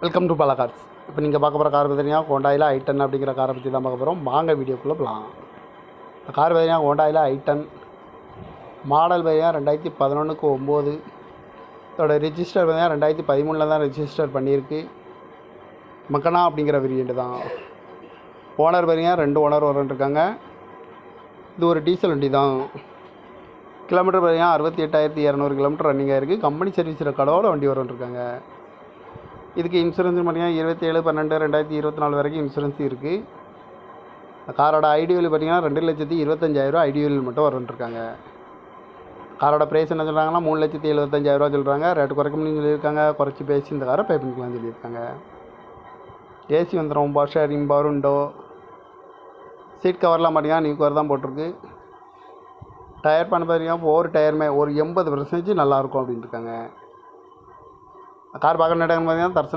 Welcome to Bala cars. இப்போ நீங்கள் பார்க்க போகிற கார் பார்த்தீங்கன்னா ஹோண்டாயில் i10 அப்படிங்கிற காரை பற்றி தான் பார்க்க போகிறோம். வாங்க வீடியோக்குள்ளே போகலாம். இந்த கார் பார்த்தீங்கன்னா ஹோண்டாயில் i10 மாடல் பார்த்தீங்கன்னா 2011-9. இதோட ரிஜிஸ்டர் பார்த்தீங்கன்னா 2013 தான் ரிஜிஸ்டர் பண்ணியிருக்கு. மக்கனா அப்படிங்கிற வேரியண்ட் தான். ஓனர் பார்த்தீங்கன்னா 2 ஓனர் இருக்காங்க. இது ஒரு டீசல் வண்டி தான். கிலோமீட்டர் பார்த்தீங்கன்னா 68,200 கிலோமீட்டர் ரன்னிங் ஆகிருக்கு. கம்பெனி சர்வீஸில் கடவுள வண்டி இருக்காங்க. இதுக்கு இன்சூரன்ஸ் பார்த்தீங்கன்னா 27/12/2024 வரைக்கும் இன்சூரன்ஸ் இருக்குது. காரோட ஐடியூவில் பார்த்தீங்கன்னா 2,25,000 ஐடியூவில் மட்டும் இருக்காங்க. காரோட ப்ரைஸ் என்ன சொல்கிறாங்கன்னா 3,75,000 சொல்கிறாங்க. ரேட்டு குறைக்கணும்னு சொல்லியிருக்காங்க. குறைச்சி பேசி இந்த காரை பே பண்ணிக்கலாம்னு சொல்லியிருக்காங்க. ஏசி வந்துடும், power sharing, power window, seat கவர்லாம் பார்த்தீங்கன்னா நியூ கவர் தான் போட்டிருக்கு. டயர் பண்ண பார்த்தீங்கன்னா ஒவ்வொரு டயருமே ஒரு 80% நல்லாயிருக்கும் அப்படின்ட்டு இருக்காங்க. கார் பார்க்குற நேரம் பார்த்தீங்கன்னா